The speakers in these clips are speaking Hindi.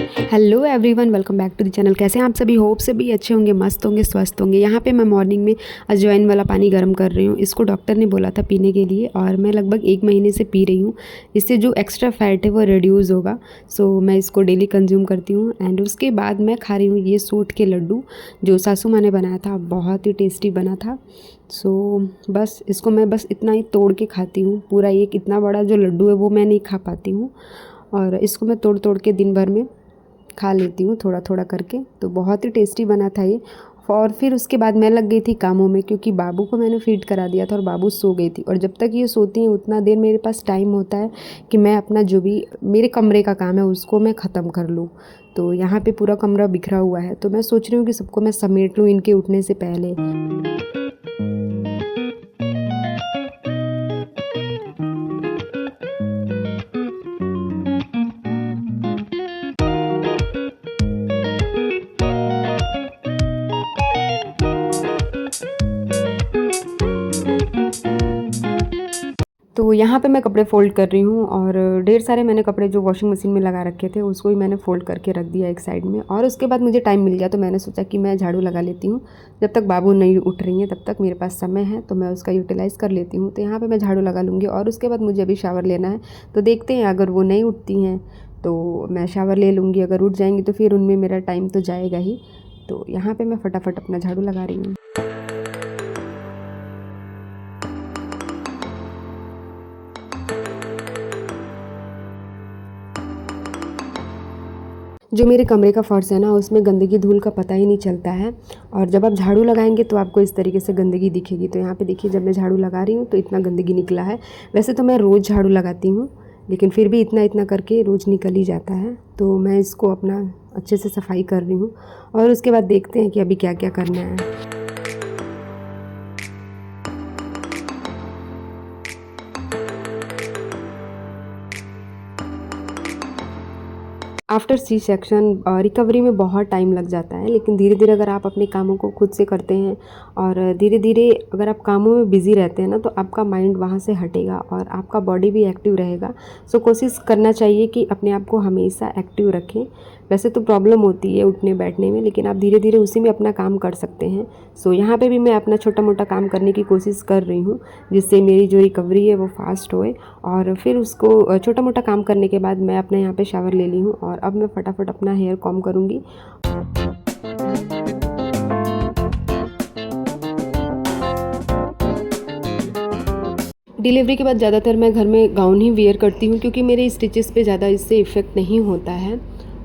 Hello everyone, welcome back to the channel. कैसे हैं आप सभी? होप से भी अच्छे होंगे, मस्त होंगे, स्वस्थ होंगे। यहाँ पे मैं मॉर्निंग में अजवाइन वाला पानी गर्म कर रही हूँ। इसको डॉक्टर ने बोला था पीने के लिए और मैं लगभग 1 महीने से पी रही हूँ। इससे जो एक्स्ट्रा फैट है वो रिड्यूस होगा। सो मैं इसको डेली कंज्यूम करती हूँ। एंड उसके बाद मैं खा रही हूँ ये सूट के लड्डू जो सासू माँ ने बनाया था, बहुत ही टेस्टी बना था। सो बस इसको मैं बस इतना ही तोड़ के खाती हूँ। पूरा एक इतना बड़ा जो लड्डू है वो मैं नहीं खा पाती हूँ, और इसको मैं तोड़ तोड़ के दिन भर में खा लेती हूँ थोड़ा थोड़ा करके। तो बहुत ही टेस्टी बना था ये। और फिर उसके बाद मैं लग गई थी कामों में, क्योंकि बाबू को मैंने फीड करा दिया था और बाबू सो गई थी। और जब तक ये सोती हैं उतना देर मेरे पास टाइम होता है कि मैं अपना जो भी मेरे कमरे का काम है उसको मैं ख़त्म कर लूँ। तो यहाँ पे पूरा कमरा बिखरा हुआ है, तो मैं सोच रही हूँ कि सबको मैं समेट लूँ इनके उठने से पहले। तो यहाँ पे मैं कपड़े फ़ोल्ड कर रही हूँ, और ढेर सारे मैंने कपड़े जो वॉशिंग मशीन में लगा रखे थे उसको ही मैंने फ़ोल्ड करके रख दिया एक साइड में। और उसके बाद मुझे टाइम मिल गया तो मैंने सोचा कि मैं झाड़ू लगा लेती हूँ। जब तक बाबू नहीं उठ रही हैं तब तक मेरे पास समय है, तो मैं उसका यूटिलाइज़ कर लेती हूँ। तो यहाँ पर मैं झाड़ू लगा लूँगी और उसके बाद मुझे अभी शावर लेना है। तो देखते हैं, अगर वो नहीं उठती हैं तो मैं शावर ले लूँगी, अगर उठ जाएंगी तो फिर उनमें मेरा टाइम तो जाएगा ही। तो यहाँ पर मैं फटाफट अपना झाड़ू लगा रही हूँ। जो मेरे कमरे का फ़र्श है ना, उसमें गंदगी धूल का पता ही नहीं चलता है, और जब आप झाड़ू लगाएंगे तो आपको इस तरीके से गंदगी दिखेगी। तो यहाँ पे देखिए, जब मैं झाड़ू लगा रही हूँ तो इतना गंदगी निकला है। वैसे तो मैं रोज़ झाड़ू लगाती हूँ, लेकिन फिर भी इतना इतना करके रोज़ निकल ही जाता है। तो मैं इसको अपना अच्छे से सफाई कर रही हूँ, और उसके बाद देखते हैं कि अभी क्या क्या करना है। आफ्टर सी सेक्शन रिकवरी में बहुत टाइम लग जाता है, लेकिन धीरे धीरे अगर आप अपने कामों को खुद से करते हैं और धीरे धीरे अगर आप कामों में बिज़ी रहते हैं ना, तो आपका माइंड वहाँ से हटेगा और आपका बॉडी भी एक्टिव रहेगा। सो कोशिश करना चाहिए कि अपने आप को हमेशा एक्टिव रखें। वैसे तो प्रॉब्लम होती है उठने बैठने में, लेकिन आप धीरे धीरे उसी में अपना काम कर सकते हैं। सो यहाँ पे भी मैं अपना छोटा मोटा काम करने की कोशिश कर रही हूँ, जिससे मेरी जो रिकवरी है वो फास्ट होए। और फिर उसको छोटा मोटा काम करने के बाद मैं अपने यहाँ पे शावर ले ली हूँ, और अब मैं फटाफट अपना हेयर कॉम्ब करूँगी। डिलीवरी के बाद ज़्यादातर मैं घर में गाउन ही वेयर करती हूँ, क्योंकि मेरे स्टिचेस पे ज़्यादा इससे इफ़ेक्ट नहीं होता है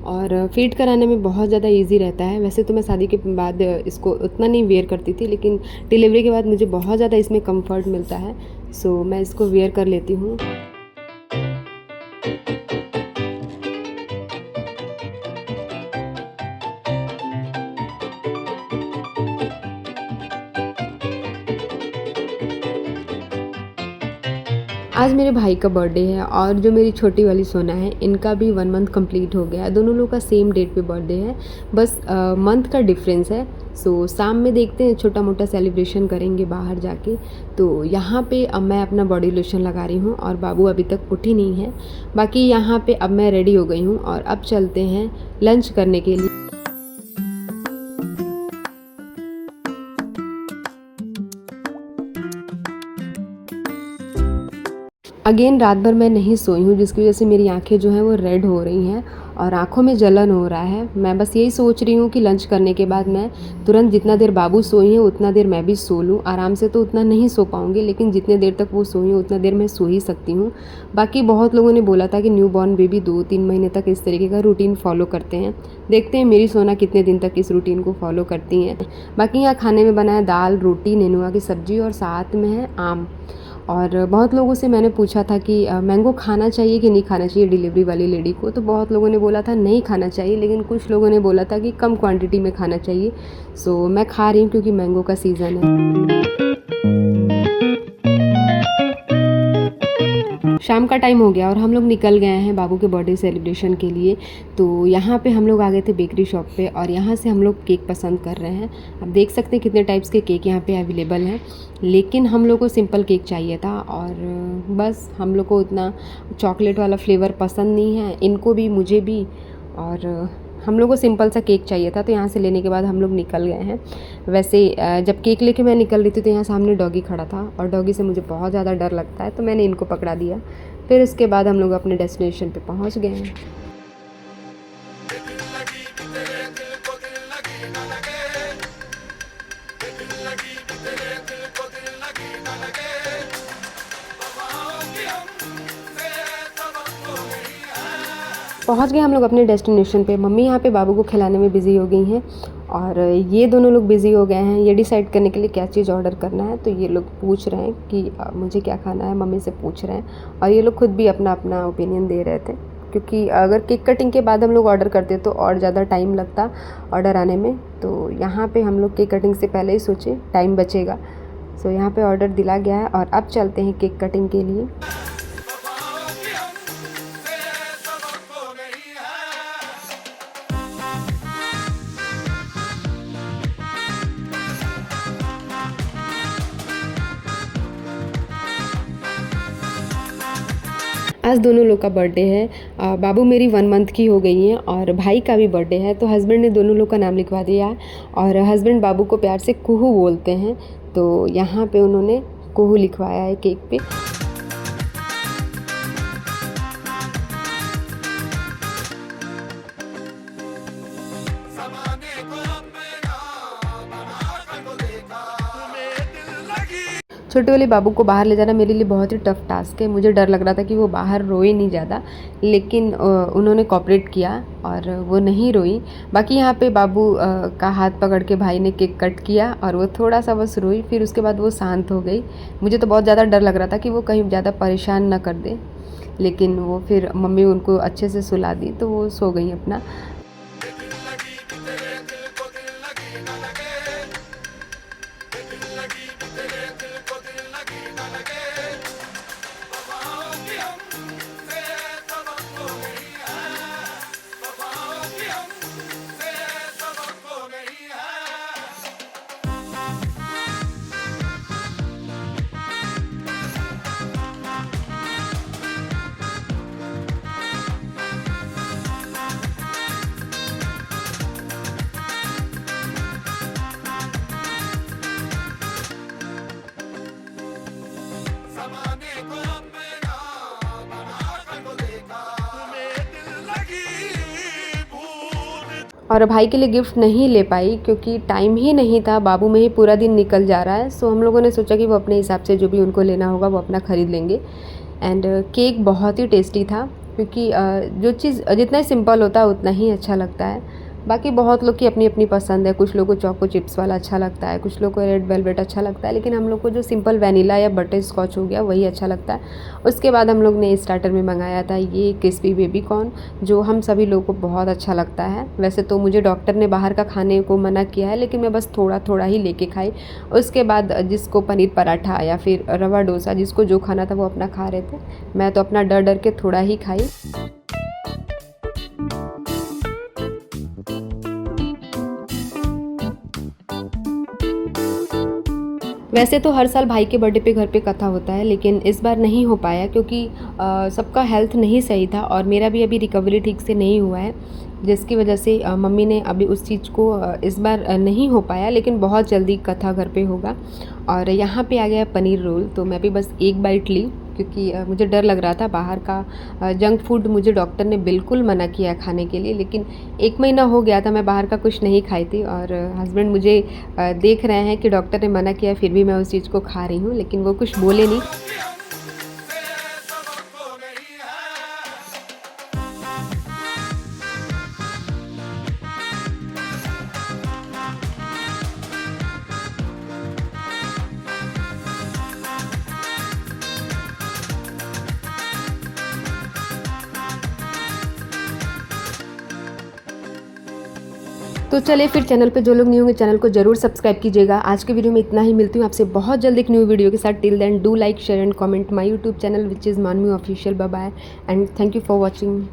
और फीड कराने में बहुत ज़्यादा इजी रहता है। वैसे तो मैं शादी के बाद इसको उतना नहीं वेयर करती थी, लेकिन डिलीवरी के बाद मुझे बहुत ज़्यादा इसमें कंफर्ट मिलता है। सो मैं इसको वेयर कर लेती हूँ। आज मेरे भाई का बर्थडे है, और जो मेरी छोटी वाली सोना है इनका भी 1 मंथ कंप्लीट हो गया है। दोनों लोग का सेम डेट पे बर्थडे है, बस मंथ का डिफरेंस है। सो शाम में देखते हैं, छोटा मोटा सेलिब्रेशन करेंगे बाहर जाके। तो यहाँ पे अब मैं अपना बॉडी लोशन लगा रही हूँ, और बाबू अभी तक उठी नहीं है। बाकी यहाँ पे अब मैं रेडी हो गई हूँ, और अब चलते हैं लंच करने के लिए। अगेन रात भर मैं नहीं सोई हूँ, जिसकी वजह से मेरी आंखें जो हैं वो रेड हो रही हैं और आंखों में जलन हो रहा है। मैं बस यही सोच रही हूँ कि लंच करने के बाद मैं तुरंत, जितना देर बाबू सोई हैं उतना देर मैं भी सो लूँ। आराम से तो उतना नहीं सो पाऊँगी, लेकिन जितने देर तक वो सोई हैं उतना देर मैं सो ही सकती हूँ। बाकी बहुत लोगों ने बोला था कि न्यू बॉर्न बेबी 2-3 महीने तक इस तरीके का रूटीन फॉलो करते हैं। देखते हैं मेरी सोना कितने दिन तक इस रूटीन को फॉलो करती हैं। बाकी यहाँ खाने में बना है दाल, रोटी, नेनुआ की सब्ज़ी, और साथ में है आम। और बहुत लोगों से मैंने पूछा था कि मैंगो खाना चाहिए कि नहीं खाना चाहिए डिलीवरी वाली लेडी को। तो बहुत लोगों ने बोला था नहीं खाना चाहिए, लेकिन कुछ लोगों ने बोला था कि कम क्वांटिटी में खाना चाहिए। सो मैं खा रही हूँ क्योंकि मैंगो का सीज़न है। शाम का टाइम हो गया और हम लोग निकल गए हैं बाबू के बर्थडे सेलिब्रेशन के लिए। तो यहाँ पे हम लोग आ गए थे बेकरी शॉप पे, और यहाँ से हम लोग केक पसंद कर रहे हैं। आप देख सकते हैं कितने टाइप्स के केक यहाँ पे अवेलेबल हैं, लेकिन हम लोग को सिंपल केक चाहिए था। और बस हम लोग को उतना चॉकलेट वाला फ्लेवर पसंद नहीं है, इनको भी मुझे भी। और हम लोग को सिंपल सा केक चाहिए था, तो यहाँ से लेने के बाद हम लोग निकल गए हैं। वैसे जब केक लेके मैं निकल रही थी तो यहाँ सामने डॉगी खड़ा था, और डॉगी से मुझे बहुत ज़्यादा डर लगता है, तो मैंने इनको पकड़ा दिया। फिर उसके बाद हम लोग अपने डेस्टिनेशन पे पहुँच गए हैं। पहुंच गए हम लोग अपने डेस्टिनेशन पे। मम्मी यहाँ पे बाबू को खिलाने में बिज़ी हो गई हैं, और ये दोनों लोग बिज़ी हो गए हैं ये डिसाइड करने के लिए क्या चीज़ ऑर्डर करना है। तो ये लोग पूछ रहे हैं कि मुझे क्या खाना है, मम्मी से पूछ रहे हैं, और ये लोग खुद भी अपना अपना ओपिनियन दे रहे थे, क्योंकि अगर केक कटिंग के बाद हम लोग ऑर्डर करते तो और ज़्यादा टाइम लगता ऑर्डर आने में। तो यहाँ पे हम लोग केक कटिंग से पहले ही सोचे टाइम बचेगा, सो यहाँ पे ऑर्डर दिला गया है और अब चलते हैं केक कटिंग के लिए। आज दोनों लोग का बर्थडे है। बाबू मेरी 1 मंथ की हो गई हैं, और भाई का भी बर्थडे है, तो हस्बैंड ने दोनों लोग का नाम लिखवा दिया है। और हस्बैंड बाबू को प्यार से कुहू बोलते हैं, तो यहाँ पे उन्होंने कुहू लिखवाया है केक पे। छोटे वाले बाबू को बाहर ले जाना मेरे लिए बहुत ही टफ़ टास्क है। मुझे डर लग रहा था कि वो बाहर रोए नहीं ज़्यादा, लेकिन उन्होंने कोऑपरेट किया और वो नहीं रोई। बाकी यहाँ पे बाबू का हाथ पकड़ के भाई ने केक कट किया, और वो थोड़ा सा बस रोई, फिर उसके बाद वो शांत हो गई। मुझे तो बहुत ज़्यादा डर लग रहा था कि वो कहीं ज़्यादा परेशान ना कर दे, लेकिन वो फिर मम्मी उनको अच्छे से सुला दी, तो वो सो गई अपना। और भाई के लिए गिफ्ट नहीं ले पाई क्योंकि टाइम ही नहीं था, बाबू में ही पूरा दिन निकल जा रहा है। सो हम लोगों ने सोचा कि वो अपने हिसाब से जो भी उनको लेना होगा वो अपना ख़रीद लेंगे। एंड केक बहुत ही टेस्टी था, क्योंकि जो चीज़ जितना ही सिंपल होता है उतना ही अच्छा लगता है। बाकी बहुत लोग की अपनी अपनी पसंद है, कुछ लोगों को चोको चिप्स वाला अच्छा लगता है, कुछ लोग को रेड वेलवेट अच्छा लगता है, लेकिन हम लोग को जो सिंपल वनीला या बटर स्कॉच हो गया वही अच्छा लगता है। उसके बाद हम लोग ने स्टार्टर में मंगाया था ये क्रिस्पी बेबी कॉर्न, जो हम सभी लोगों को बहुत अच्छा लगता है। वैसे तो मुझे डॉक्टर ने बाहर का खाने को मना किया है, लेकिन मैं बस थोड़ा थोड़ा ही लेके खाई। उसके बाद जिसको पनीर पराठा या फिर रवा डोसा, जिसको जो खाना था वो अपना खा रहे थे, मैं तो अपना डर डर के थोड़ा ही खाई। वैसे तो हर साल भाई के बर्थडे पे घर पे कथा होता है, लेकिन इस बार नहीं हो पाया क्योंकि सबका हेल्थ नहीं सही था, और मेरा भी अभी रिकवरी ठीक से नहीं हुआ है, जिसकी वजह से मम्मी ने अभी उस चीज़ को इस बार नहीं हो पाया। लेकिन बहुत जल्दी कथा घर पे होगा। और यहाँ पे आ गया पनीर रोल, तो मैं भी बस एक बाइट ली क्योंकि मुझे डर लग रहा था बाहर का जंक फूड। मुझे डॉक्टर ने बिल्कुल मना किया है खाने के लिए, लेकिन 1 महीना हो गया था मैं बाहर का कुछ नहीं खाई थी, और हस्बैंड मुझे देख रहे हैं कि डॉक्टर ने मना किया, फिर भी मैं उस चीज़ को खा रही हूँ, लेकिन वो कुछ बोले नहीं। तो चलिए फिर, चैनल पे जो लोग नहीं होंगे चैनल को जरूर सब्सक्राइब कीजिएगा। आज के वीडियो में इतना ही, मिलती हूँ आपसे बहुत जल्द एक न्यू वीडियो के साथ। Till then do like share and comment my YouTube channel which is Manavi official. Bye bye and thank you for watching.